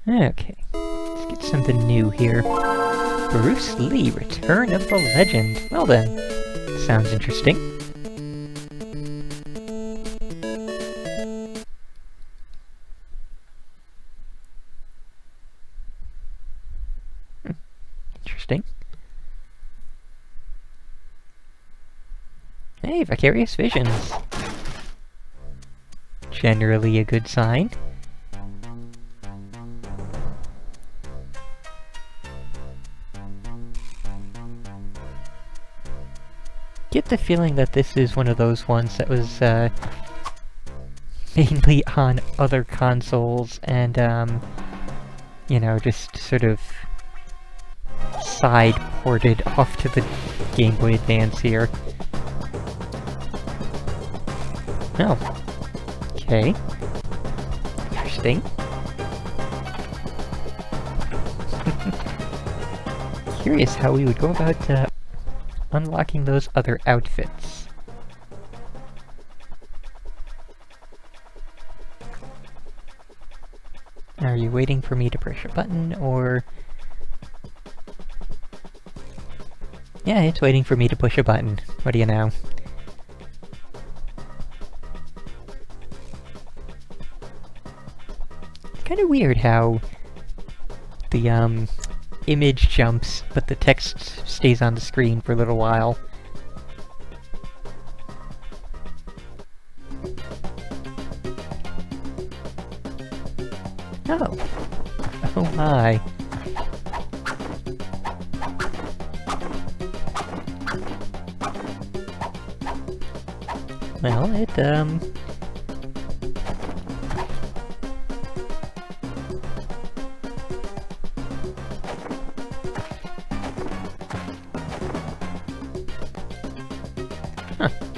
Okay, let's get something new here. Bruce Lee, Return of the Legend. Well then, sounds interesting. Interesting. Hey, Vicarious Visions. Generally a good sign. Get the feeling that this is one of those ones that was mainly on other consoles and you know, just sort of side ported off to the Game Boy Advance here. Oh. Okay. Interesting. Curious how we would go about unlocking those other outfits. Are you waiting for me to push a button, or... Yeah, it's waiting for me to push a button. What do you know? Kinda weird how the, image jumps, but the text stays on the screen for a little while. Oh. Oh my. Well, it,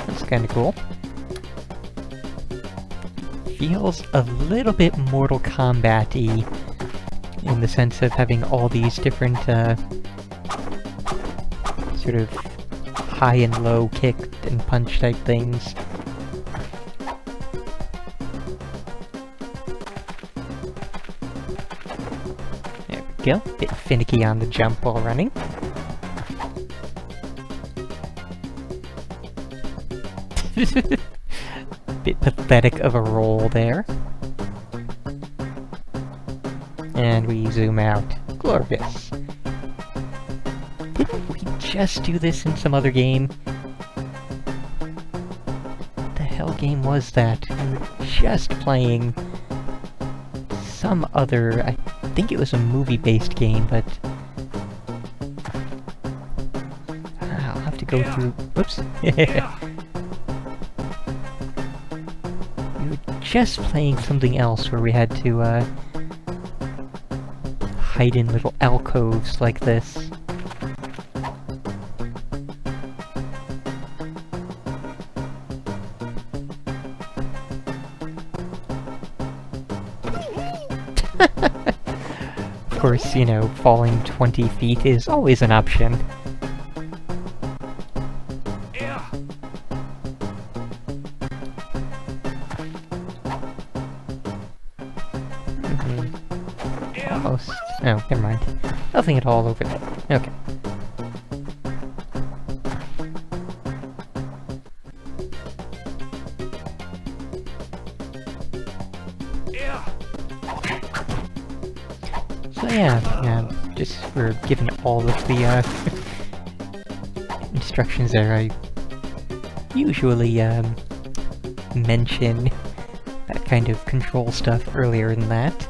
that's kinda cool. Feels a little bit Mortal Kombat-y, in the sense of having all these different, sort of high and low kick and punch type things. There we go, bit finicky on the jump while running. Bit pathetic of a roll there. And we zoom out. Glorious. Didn't we just do this in some other game? What the hell game was that? We were just playing some other... I think it was a movie-based game, but... I'll have to go through... Whoops. Just playing something else where we had to hide in little alcoves like this. Of course, you know, falling 20 feet is always an option. Almost. Oh, never mind. Nothing at all over there. Okay. So yeah, just for giving all of the instructions there, I usually mention that kind of control stuff earlier in that.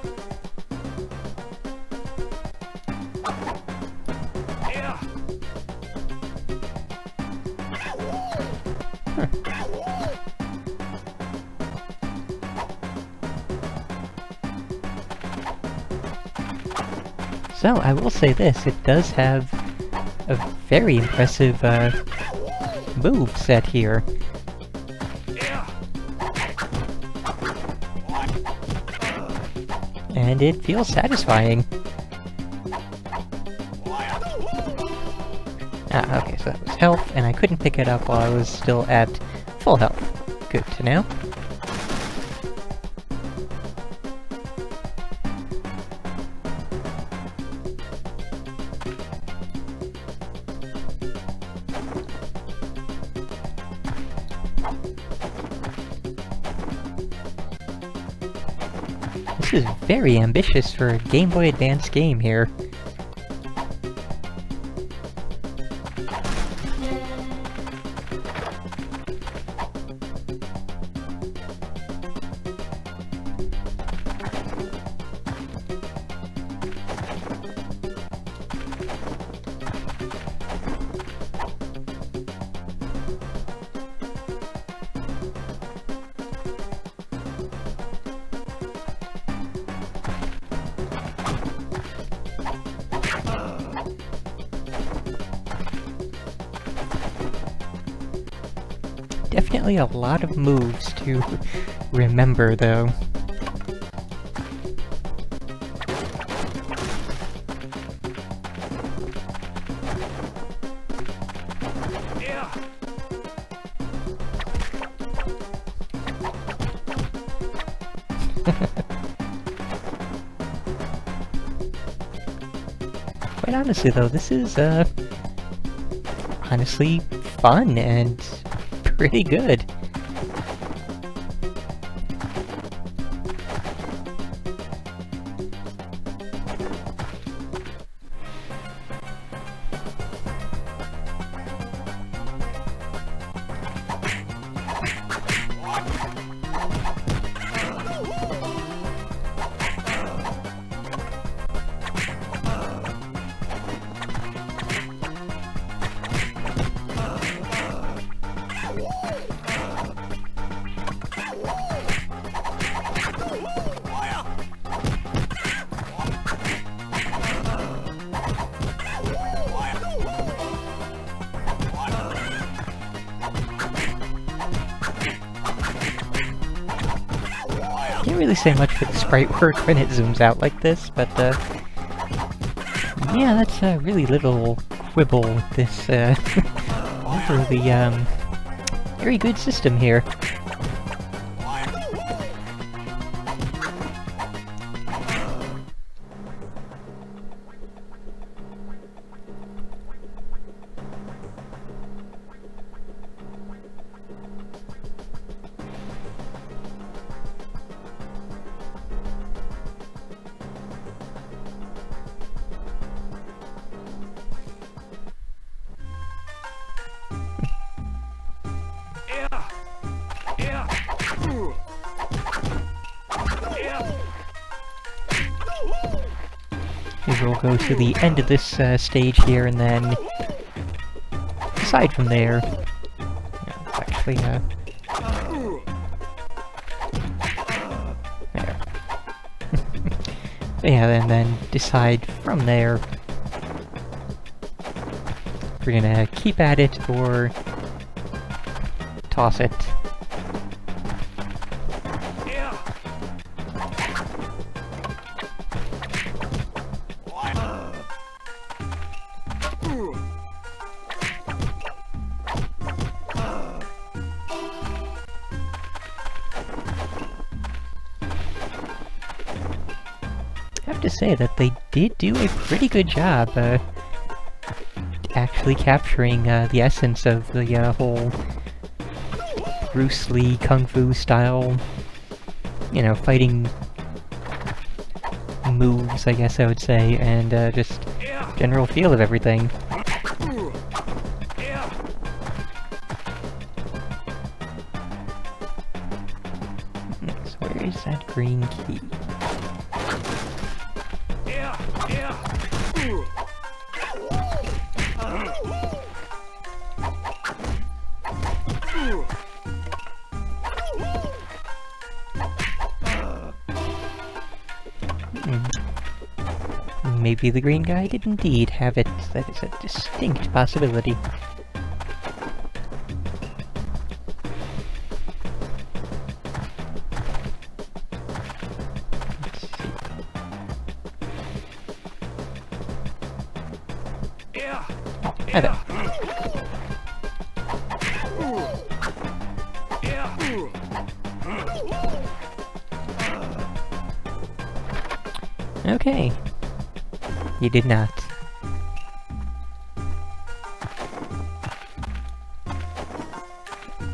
So, I will say this, it does have a very impressive move set here. And it feels satisfying. Ah, okay, so that was health, and I couldn't pick it up while I was still at full health. Good to know. This is very ambitious for a Game Boy Advance game here. Definitely a lot of moves to remember, though. Quite honestly, though, this is, honestly fun and pretty good. Can't really say much for the sprite work when it zooms out like this, but yeah, that's a really little quibble with this overly very good system here. Maybe we'll go to the end of this stage here, and then aside from there, yeah, it's actually there. Yeah, and then decide from there if we're gonna keep at it or toss it. I have to say that they did do a pretty good job actually capturing the essence of the whole Bruce Lee Kung Fu style, you know, fighting moves, I guess I would say, and just general feel of everything. So where is that green key? Maybe the green guy did indeed have it. That is a distinct possibility. Let's see. Hi there. Okay. You did not.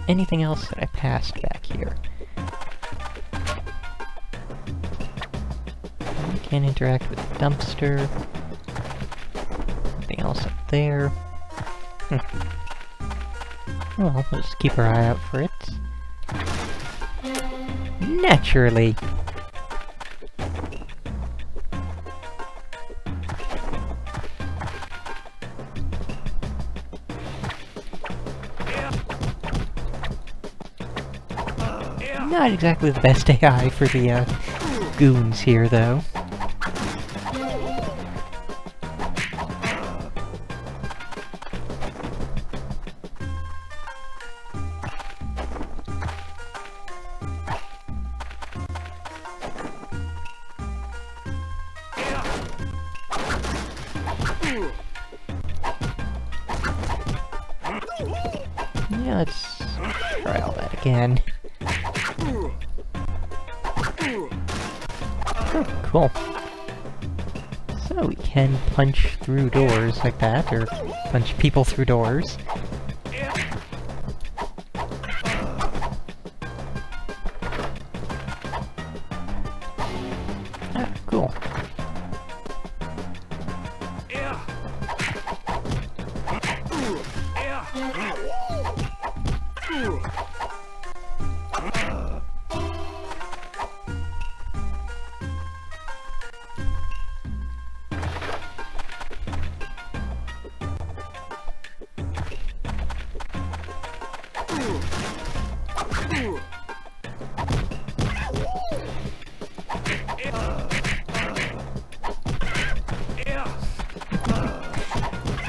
Anything else that I passed back here? Can't interact with the dumpster. Nothing else up there. Well, let's just keep our eye out for it. Naturally! Not exactly the best AI for the, goons here, though. Yeah, let's try all that again. Oh, cool. So we can punch through doors like that, or punch people through doors. Ah, cool.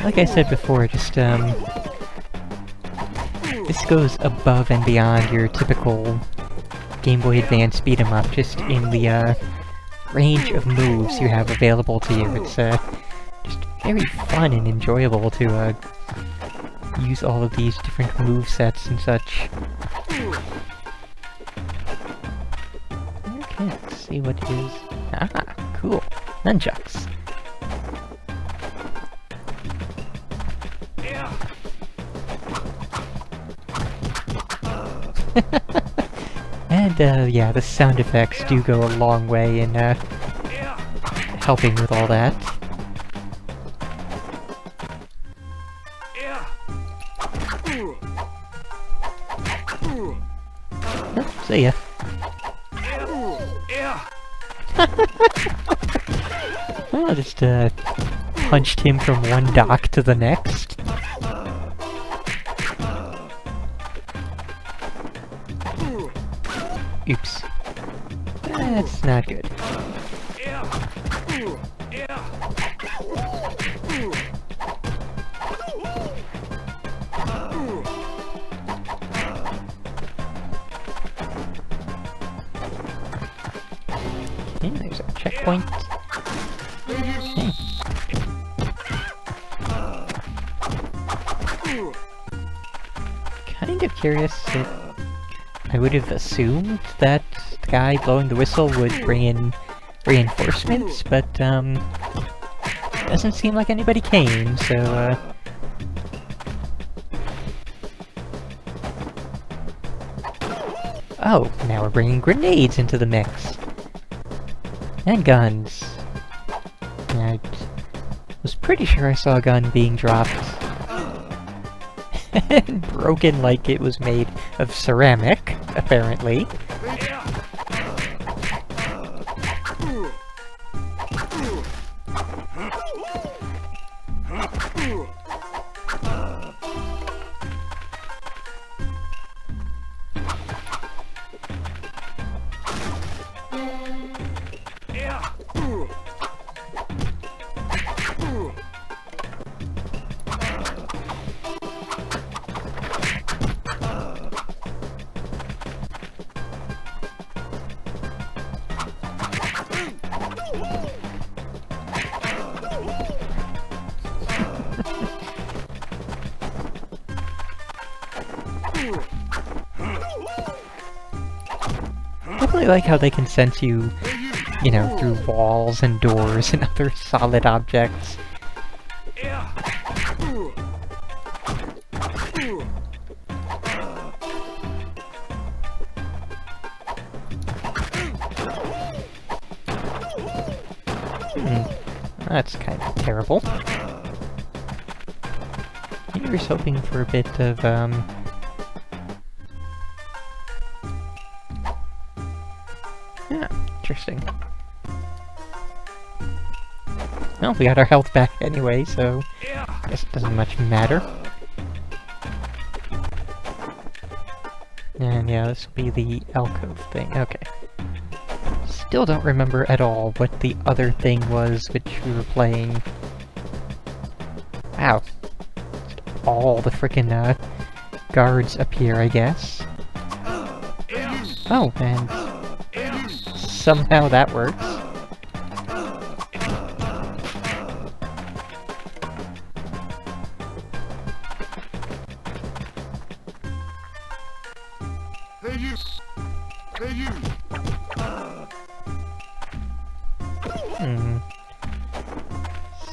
Like I said before, just, this goes above and beyond your typical Game Boy Advance beat-em-up, just in the, range of moves you have available to you. It's, just very fun and enjoyable to, use all of these different movesets and such. Okay, let's see what it is. Ah, cool. Nunchucks. And, yeah, the sound effects do go a long way in, helping with all that. Oh, see ya. Well, I just, punched him from one dock to the next. Oops. That's not good. Okay, there's a checkpoint. Okay. Kind of curious if I would have assumed that the guy blowing the whistle would bring in reinforcements, but, doesn't seem like anybody came, so, Oh, now we're bringing grenades into the mix. And guns. I was pretty sure I saw a gun being dropped. And broken like it was made of ceramic, apparently. Definitely like how they can sense you, you know, through walls and doors and other solid objects. That's kind of terrible. Maybe I was hoping for a bit of, yeah, interesting. Well, we got our health back anyway, so I guess it doesn't much matter. And yeah, this will be the alcove thing. Okay. Still don't remember at all what the other thing was which we were playing. Wow. All the frickin' guards appear, I guess. Oh, and somehow that works.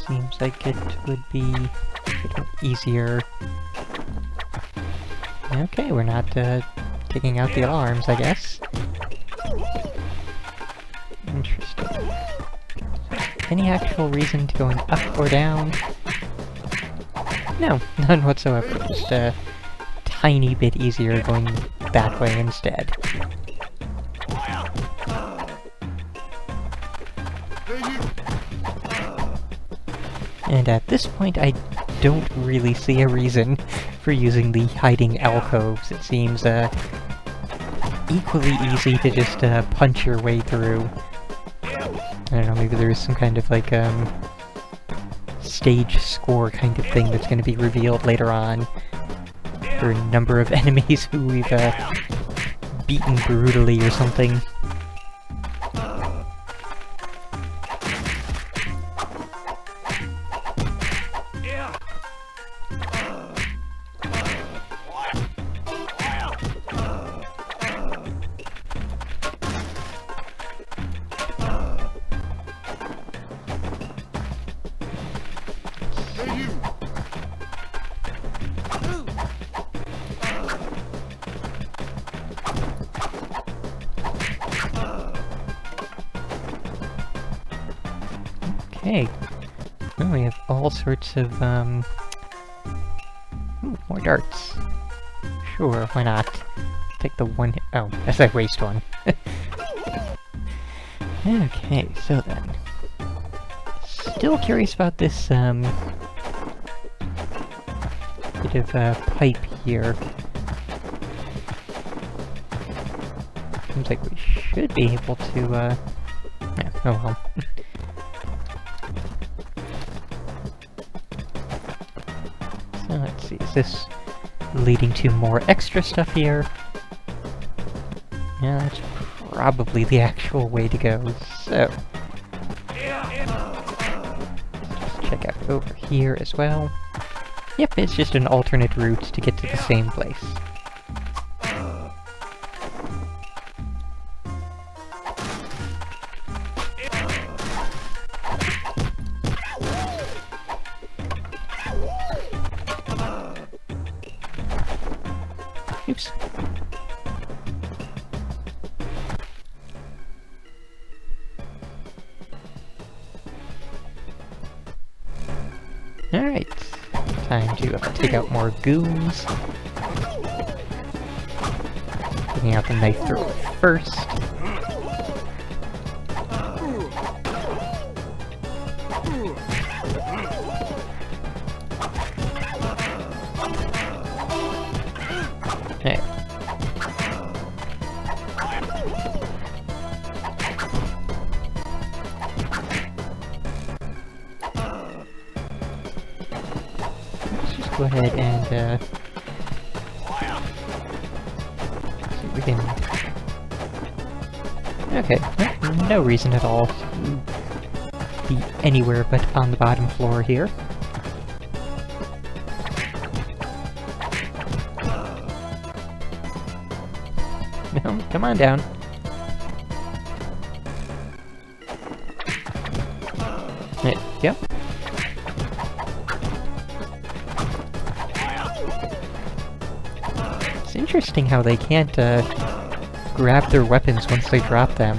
Seems like it would be easier. Okay, we're not taking out the alarms, I guess. Interesting. Any actual reason to going up or down? No, none whatsoever. Just a tiny bit easier going that way instead. And at this point, I don't really see a reason for using the hiding alcoves. It seems equally easy to just punch your way through. I don't know, maybe there's some kind of like stage score kind of thing that's going to be revealed later on. For a number of enemies who we've beaten brutally or something. Okay. Well, we have all sorts of, ooh, more darts. Sure, why not? Take the one oh, that's a waste one. Okay, so then. Still curious about this, bit of, pipe here. Seems like we should be able to, yeah, oh well. So let's see, is this leading to more extra stuff here? Yeah, that's probably the actual way to go, so... Just check out over here as well. Yep, it's just an alternate route to get to the same place. Oops. Alright, time to take out more goons. Taking out the knife thrower first. Hey. Go ahead and, see if we can... Okay, no reason at all to be anywhere but on the bottom floor here. No, come on down. There you go. It's interesting how they can't grab their weapons once they drop them.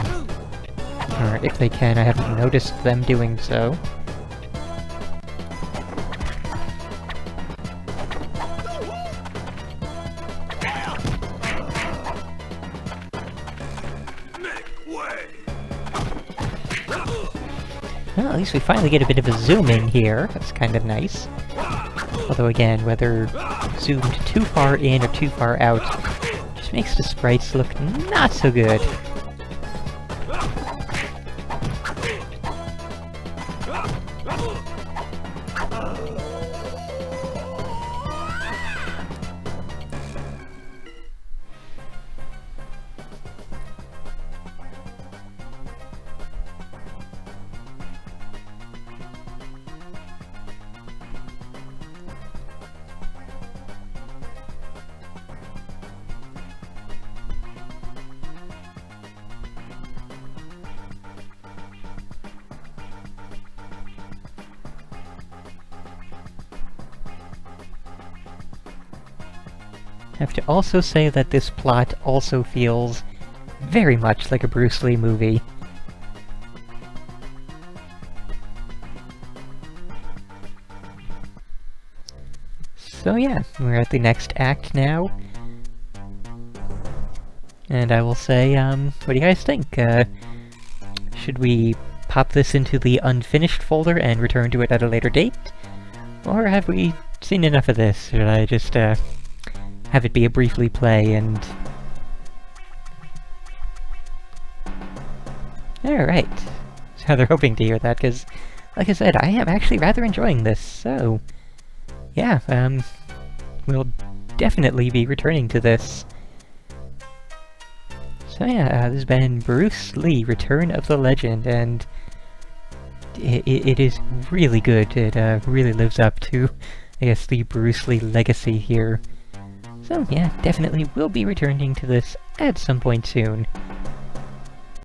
Or if they can, I haven't noticed them doing so. Well, at least we finally get a bit of a zoom in here. That's kind of nice. Although again, whether zoomed too far in or too far out just makes the sprites look not so good. I have to also say that this plot also feels very much like a Bruce Lee movie. So yeah, we're at the next act now. And I will say, what do you guys think? Should we pop this into the unfinished folder and return to it at a later date? Or have we seen enough of this? Should I just, have it be a briefly play and... Alright. So they're hoping to hear that, because, like I said, I am actually rather enjoying this, so... Yeah, we'll definitely be returning to this. So yeah, this has been Bruce Lee, Return of the Legend, and... It is really good. It, really lives up to, I guess, the Bruce Lee legacy here. So yeah, definitely will be returning to this at some point soon.